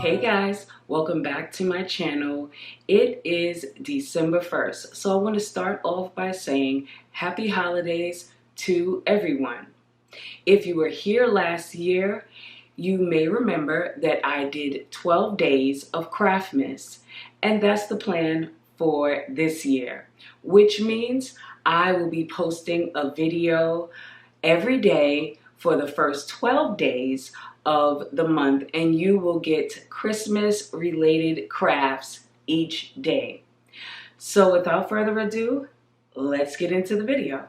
Hey guys, welcome back to my channel. It is December 1st, so I want to start off by saying happy holidays to everyone. If you were here last year, you may remember that I did 12 days of Craftmas, and that's the plan for this year, which means I will be posting a video every day for the first 12 days of the month, and you will get Christmas related crafts each day. So without further ado, let's get into the video.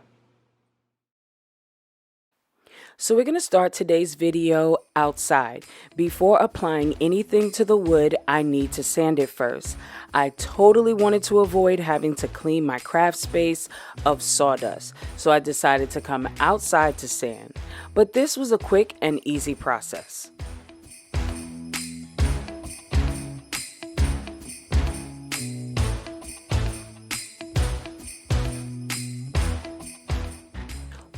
So we're going to start today's video outside. Before applying anything to the wood, I need to sand it first. I totally wanted to avoid having to clean my craft space of sawdust, so I decided to come outside to sand. But this was a quick and easy process.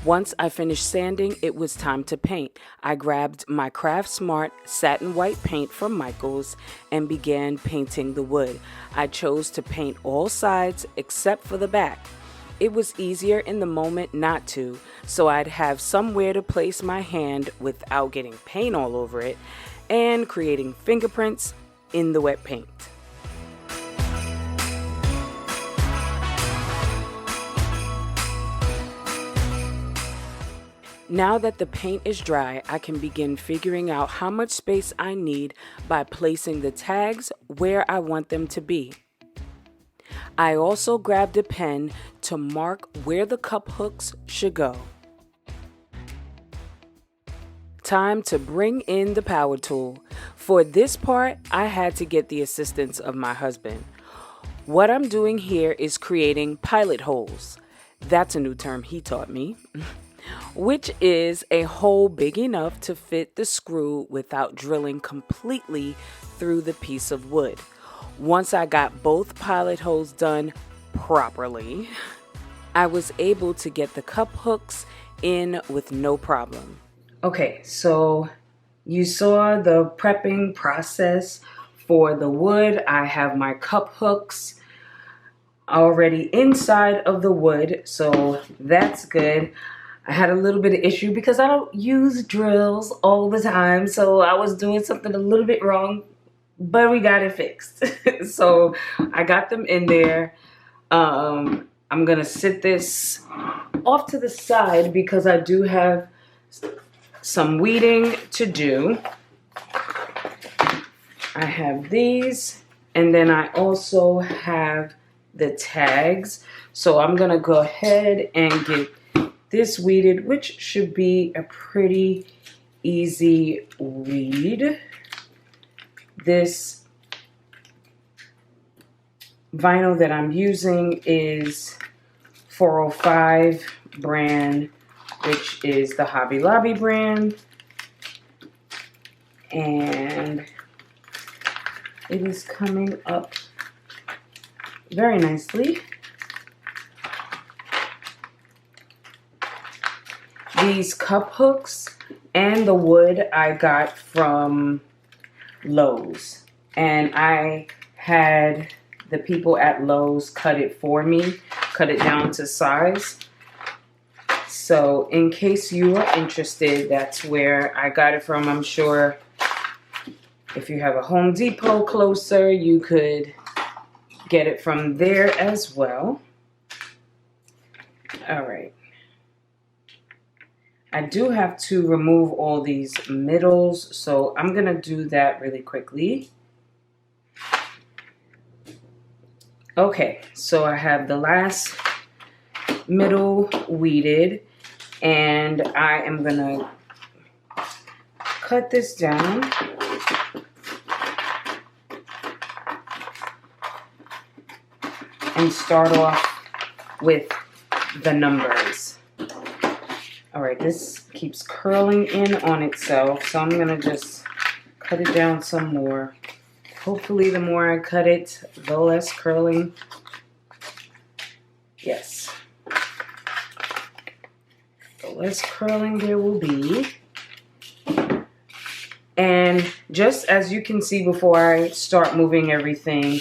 Once I finished sanding, it was time to paint. I grabbed my Craft Smart satin white paint from Michaels and began painting the wood. I chose to paint all sides except for the back. It was easier in the moment not to, so I'd have somewhere to place my hand without getting paint all over it and creating fingerprints in the wet paint. Now that the paint is dry, I can begin figuring out how much space I need by placing the tags where I want them to be. I also grabbed a pen to mark where the cup hooks should go. Time to bring in the power tool. For this part, I had to get the assistance of my husband. What I'm doing here is creating pilot holes. That's a new term he taught me. Which is a hole big enough to fit the screw without drilling completely through the piece of wood. Once I got both pilot holes done properly, I was able to get the cup hooks in with no problem. Okay, so you saw the prepping process for the wood. I have my cup hooks already inside of the wood, so that's good. I had a little bit of issue because I don't use drills all the time, so I was doing something a little bit wrong, but we got it fixed. So I got them in there. I'm gonna sit this off to the side because I do have some weeding to do. I have these, and then I also have the tags. So I'm gonna go ahead and get this weeded, which should be a pretty easy weed. This vinyl that I'm using is 405 brand, which is the Hobby Lobby brand. And it is coming up very nicely. These cup hooks and the wood I got from Lowe's, and I had the people at Lowe's cut it for me, cut it down to size. So in case you are interested, that's where I got it from. I'm sure if you have a Home Depot closer, you could get it from there as well. All right. I do have to remove all these middles, so I'm going to do that really quickly. Okay, so I have the last middle weeded, and I am going to cut this down. And start off with the numbers. All right, this keeps curling in on itself, so I'm gonna just cut it down some more. Hopefully the more I cut it, the less curling. Yes. The less curling there will be. And just as you can see before I start moving everything,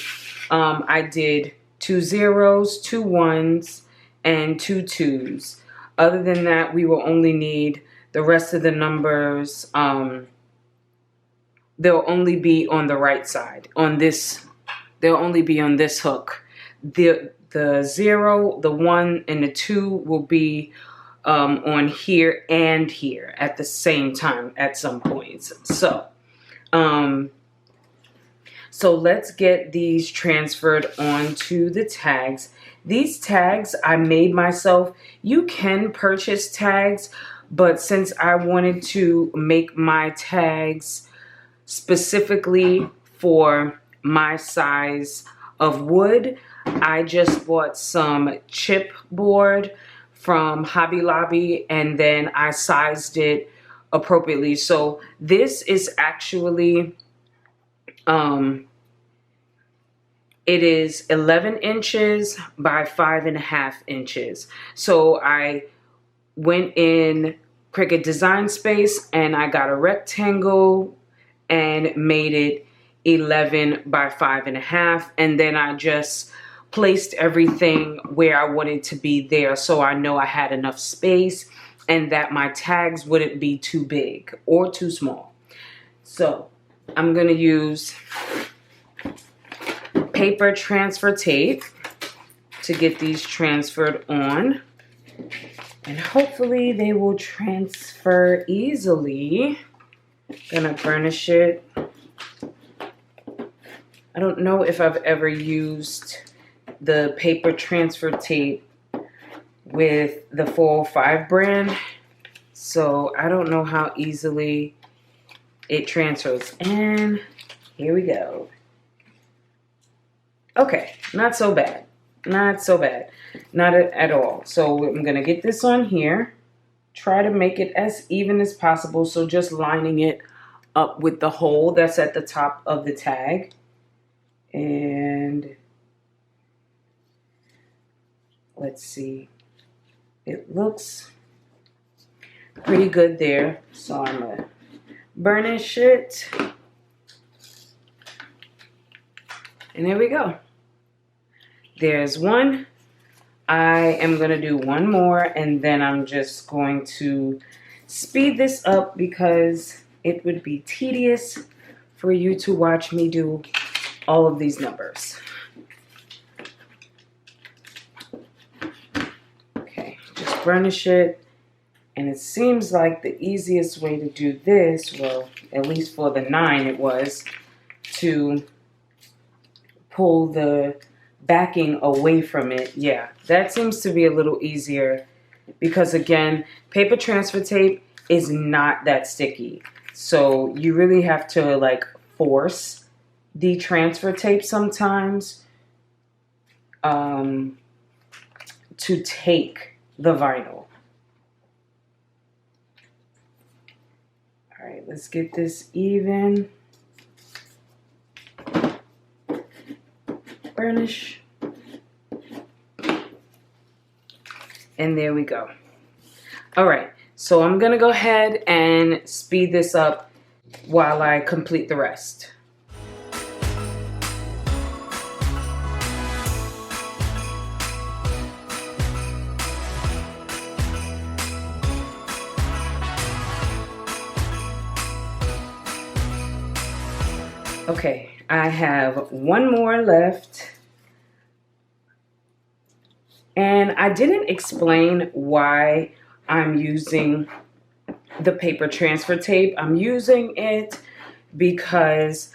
I did 2 zeros, 2 ones, and 2 twos. Other than that, we will only need the rest of the numbers. They'll only be on the right side. They'll only be on this hook. The 0, the 1, and the 2 will be on here and here at the same time at some points. So let's get these transferred onto the tags. These tags I made myself. You can purchase tags, but since I wanted to make my tags specifically for my size of wood, I just bought some chipboard from Hobby Lobby, and then I sized it appropriately. So this is actually it is 11 inches by 5.5 inches. So I went in Cricut Design Space and I got a rectangle and made it 11 by 5.5, and then I just placed everything where I wanted to be there, so I know I had enough space and that my tags wouldn't be too big or too small. So I'm gonna use paper transfer tape to get these transferred on, and hopefully they will transfer easily. Gonna burnish it. I don't know if I've ever used the paper transfer tape with the 405 brand, so I don't know how easily it transfers. And here we go. Okay, not so bad. Not so bad. Not at all. So I'm gonna get this on here. Try to make it as even as possible, so just lining it up with the hole that's at the top of the tag. And let's see, it looks pretty good there, so I'm gonna burnish it, and there we go. There's one. I am gonna do one more, and then I'm just going to speed this up because it would be tedious for you to watch me do all of these numbers. Okay, just burnish it. And it seems like the easiest way to do this, well, at least for the 9 it was, to pull the backing away from it. Yeah, that seems to be a little easier because, again, paper transfer tape is not that sticky. So you really have to like force the transfer tape sometimes to take the vinyl. All right, let's get this even. Burnish. And there we go. All right, so I'm gonna go ahead and speed this up while I complete the rest. Okay, I have one more left. And I didn't explain why I'm using the paper transfer tape. I'm using it because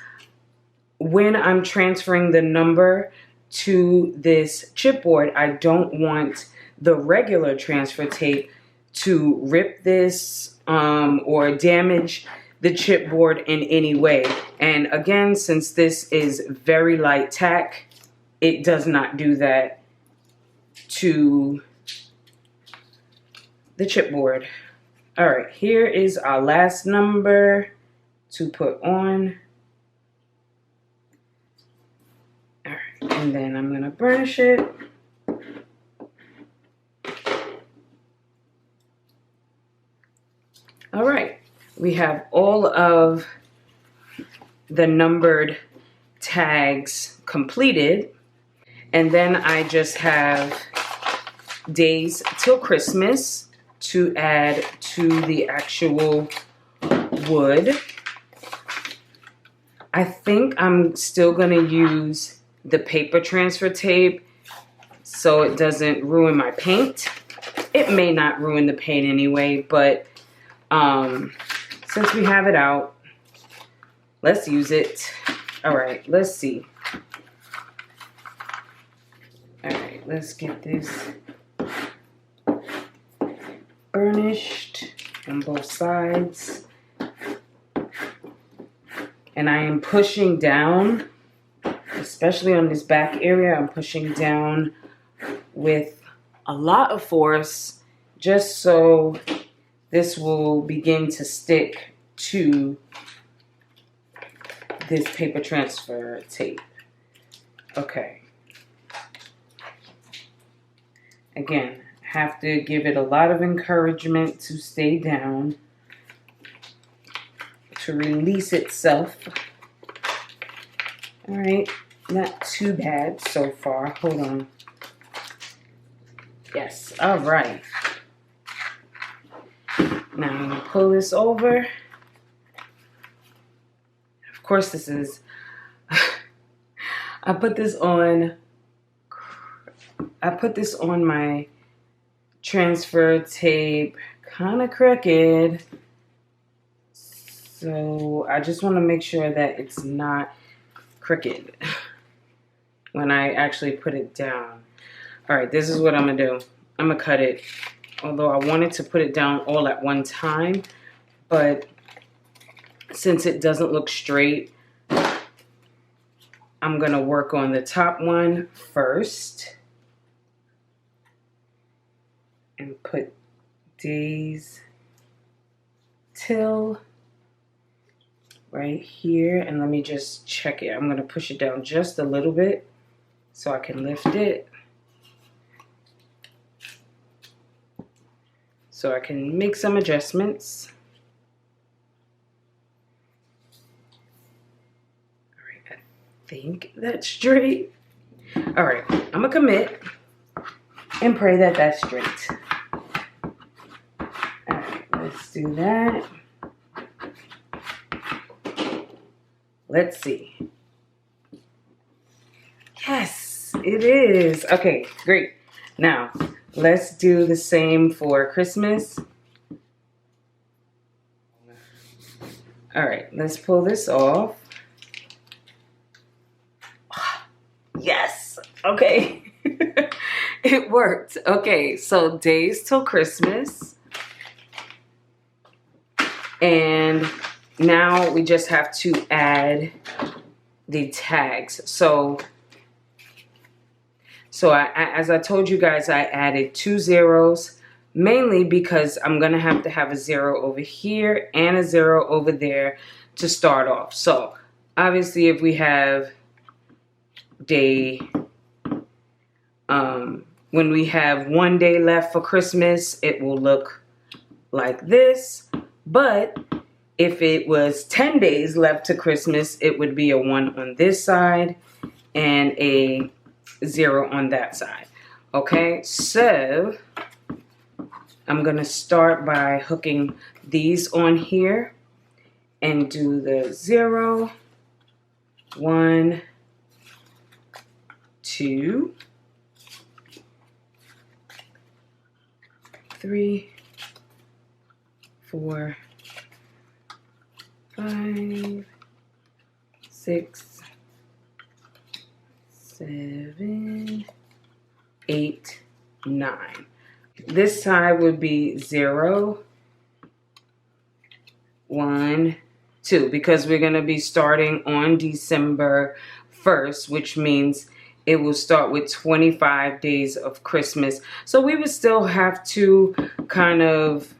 when I'm transferring the number to this chipboard, I don't want the regular transfer tape to rip this or damage the chipboard in any way. And again, since this is very light tack, it does not do that to the chipboard. All right, here is our last number to put on. All right, and then I'm gonna burnish it. All right, we have all of the numbered tags completed. And then I just have days till Christmas to add to the actual wood. I think I'm still gonna use the paper transfer tape so it doesn't ruin my paint. It may not ruin the paint anyway, but since we have it out, let's use it. All right, let's see. All right, let's get this burnished on both sides. And I am pushing down, especially on this back area, I'm pushing down with a lot of force just so this will begin to stick to this paper transfer tape. Okay. Again, have to give it a lot of encouragement to stay down, to release itself. All right, not too bad so far. Hold on. Yes, all right. Now I'm gonna pull this over. Of course, this is, I put this on my transfer tape kind of crooked. So I just want to make sure that it's not crooked when I actually put it down. All right, this is what I'm gonna do. I'm gonna cut it. Although I wanted to put it down all at one time, but since it doesn't look straight, I'm gonna work on the top one first and put days till right here, and let me just check it. I'm gonna push it down just a little bit so I can lift it, so I can make some adjustments. All right, I think that's straight. All right, I'm gonna commit and pray that that's straight. All right, let's do that. Let's see. Yes, it is. Okay, great. Now, let's do the same for Christmas. All right, let's pull this off. Yes, okay. It worked. Okay, so days till Christmas. And now we just have to add the tags. So as I told you guys, I added 2 zeros, mainly because I'm going to have a 0 over here and a 0 over there to start off. So obviously if we have day, when we have 1 day left for Christmas, it will look like this. But if it was 10 days left to Christmas, it would be a 1 on this side and a 0 on that side. Okay, so I'm going to start by hooking these on here and do the 0, 1, 2, 3, 4, 5, 6, 7, 8, 9. This side would be 0, 1, 2, because we're going to be starting on December 1st, which means it will start with 25 days of Christmas. So we would still have to kind of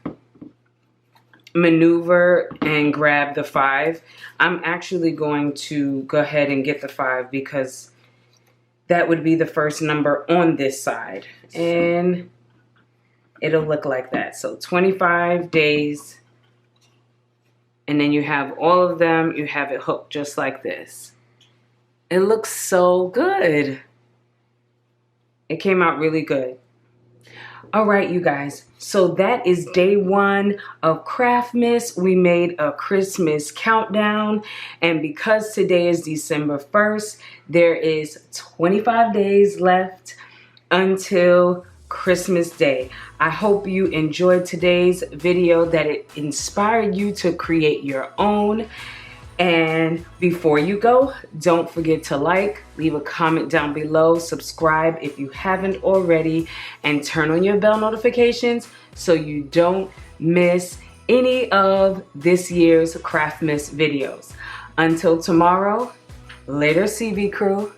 maneuver and grab the 5. I'm actually going to go ahead and get the 5 because that would be the first number on this side. And it'll look like that. So 25 days And then you have all of them, you have it hooked just like this. It looks so good. It came out really good. All right, you guys, so that is day 1 of Craftmas. We made a Christmas countdown, and because today is December 1st, there is 25 days left until Christmas Day. I hope you enjoyed today's video, that it inspired you to create your own. And before you go, don't forget to like, leave a comment down below, subscribe if you haven't already, and turn on your bell notifications so you don't miss any of this year's Craftmas videos. Until tomorrow, later CV crew.